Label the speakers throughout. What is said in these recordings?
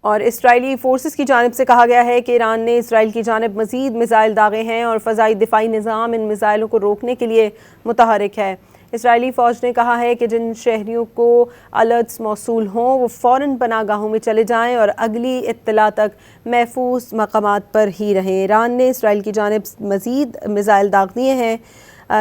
Speaker 1: اور اسرائیلی فورسز کی جانب سے کہا گیا ہے کہ ایران نے اسرائیل کی جانب مزید میزائل داغے ہیں اور فضائی دفاعی نظام ان میزائلوں کو روکنے کے لیے متحرک ہے۔ اسرائیلی فوج نے کہا ہے کہ جن شہریوں کو الرٹس موصول ہوں وہ فوراً پناہ گاہوں میں چلے جائیں اور اگلی اطلاع تک محفوظ مقامات پر ہی رہیں۔ ایران نے اسرائیل کی جانب مزید میزائل داغ دیے ہیں۔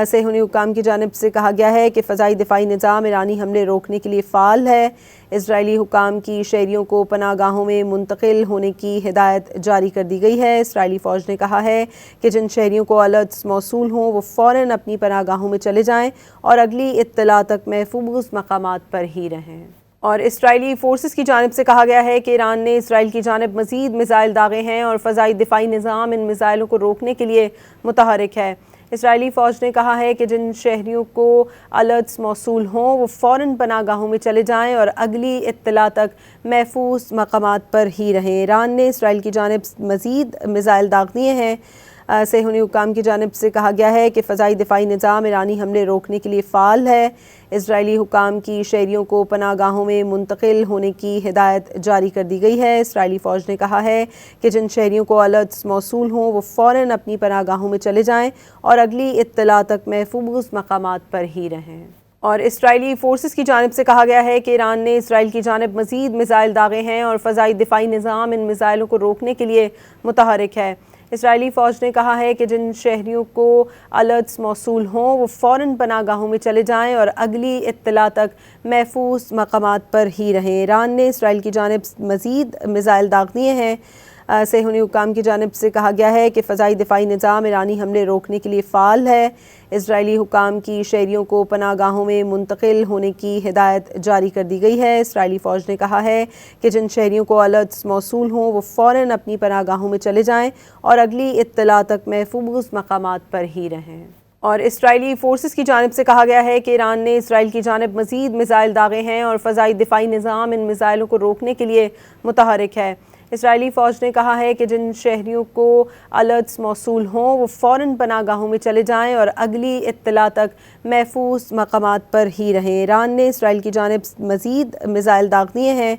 Speaker 1: صہیونی حکام کی جانب سے کہا گیا ہے کہ فضائی دفاعی نظام ایرانی حملے روکنے کے لیے فعال ہے۔ اسرائیلی حکام کی شہریوں کو پناہ گاہوں میں منتقل ہونے کی ہدایت جاری کر دی گئی ہے۔ اسرائیلی فوج نے کہا ہے کہ جن شہریوں کو الرٹس موصول ہوں وہ فوراً اپنی پناہ گاہوں میں چلے جائیں اور اگلی اطلاع تک محفوظ مقامات پر ہی رہیں۔ اور اسرائیلی فورسز کی جانب سے کہا گیا ہے کہ ایران نے اسرائیل کی جانب مزید میزائل داغے ہیں اور فضائی دفاعی نظام ان میزائلوں کو روکنے کے لیے متحرک ہے۔ اسرائیلی فوج نے کہا ہے کہ جن شہریوں کو الرٹس موصول ہوں وہ فوراً پناہ گاہوں میں چلے جائیں اور اگلی اطلاع تک محفوظ مقامات پر ہی رہیں۔ ایران نے اسرائیل کی جانب مزید میزائل داغ دیے ہیں۔ صہیونی حکام کی جانب سے کہا گیا ہے کہ فضائی دفاعی نظام ایرانی حملے روکنے کے لیے فعال ہے۔ اسرائیلی حکام کی شہریوں کو پناہ گاہوں میں منتقل ہونے کی ہدایت جاری کر دی گئی ہے۔ اسرائیلی فوج نے کہا ہے کہ جن شہریوں کو الرٹس موصول ہوں وہ فوراً اپنی پناہ گاہوں میں چلے جائیں اور اگلی اطلاع تک محفوظ مقامات پر ہی رہیں۔ اور اسرائیلی فورسز کی جانب سے کہا گیا ہے کہ ایران نے اسرائیل کی جانب مزید میزائل داغے ہیں اور فضائی دفاعی نظام ان میزائلوں کو روکنے کے لیے متحرک ہے۔ اسرائیلی فوج نے کہا ہے کہ جن شہریوں کو الرٹس موصول ہوں وہ فوراً پناہ گاہوں میں چلے جائیں اور اگلی اطلاع تک محفوظ مقامات پر ہی رہیں۔ ایران نے اسرائیل کی جانب مزید میزائل داغ دیے ہیں۔ صہیونی حکام کی جانب سے کہا گیا ہے کہ فضائی دفاعی نظام ایرانی حملے روکنے کے لیے فعال ہے۔ اسرائیلی حکام کی شہریوں کو پناہ گاہوں میں منتقل ہونے کی ہدایت جاری کر دی گئی ہے۔ اسرائیلی فوج نے کہا ہے کہ جن شہریوں کو الرٹس موصول ہوں وہ فوراً اپنی پناہ گاہوں میں چلے جائیں اور اگلی اطلاع تک محفوظ مقامات پر ہی رہیں۔ اور اسرائیلی فورسز کی جانب سے کہا گیا ہے کہ ایران نے اسرائیل کی جانب مزید میزائل داغے ہیں اور فضائی دفاعی نظام ان میزائلوں کو روکنے کے لیے متحرک ہے۔ اسرائیلی فوج نے کہا ہے کہ جن شہریوں کو الرٹس موصول ہوں وہ فوراً پناہ گاہوں میں چلے جائیں اور اگلی اطلاع تک محفوظ مقامات پر ہی رہیں۔ ایران نے اسرائیل کی جانب مزید میزائل داغ دیے ہیں۔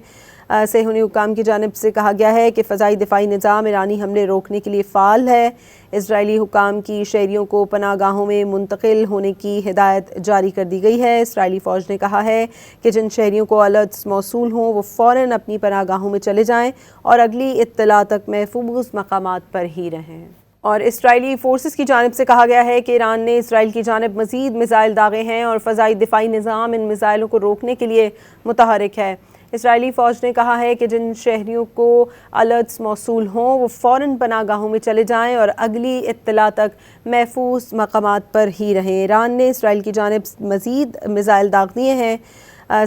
Speaker 1: صہیونی حکام کی جانب سے کہا گیا ہے کہ فضائی دفاعی نظام ایرانی حملے روکنے کے لیے فعال ہے۔ اسرائیلی حکام کی شہریوں کو پناہ گاہوں میں منتقل ہونے کی ہدایت جاری کر دی گئی ہے۔ اسرائیلی فوج نے کہا ہے کہ جن شہریوں کو الرٹس موصول ہوں وہ فوراً اپنی پناہ گاہوں میں چلے جائیں اور اگلی اطلاع تک محفوظ مقامات پر ہی رہیں۔ اور اسرائیلی فورسز کی جانب سے کہا گیا ہے کہ ایران نے اسرائیل کی جانب مزید میزائل داغے ہیں اور فضائی دفاعی نظام ان میزائلوں کو روکنے کے لیے متحرک ہے۔ اسرائیلی فوج نے کہا ہے کہ جن شہریوں کو الرٹس موصول ہوں وہ فوراً پناہ گاہوں میں چلے جائیں اور اگلی اطلاع تک محفوظ مقامات پر ہی رہیں۔ ایران نے اسرائیل کی جانب مزید میزائل داغ دیے ہیں۔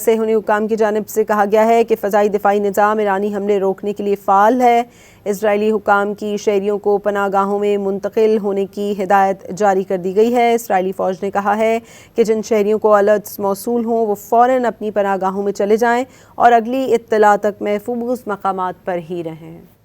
Speaker 1: صہیونی حکام کی جانب سے کہا گیا ہے کہ فضائی دفاعی نظام ایرانی حملے روکنے کے لیے فعال ہے۔ اسرائیلی حکام کی شہریوں کو پناہ گاہوں میں منتقل ہونے کی ہدایت جاری کر دی گئی ہے۔ اسرائیلی فوج نے کہا ہے کہ جن شہریوں کو الرٹس موصول ہوں وہ فوراً اپنی پناہ گاہوں میں چلے جائیں اور اگلی اطلاع تک محفوظ مقامات پر ہی رہیں۔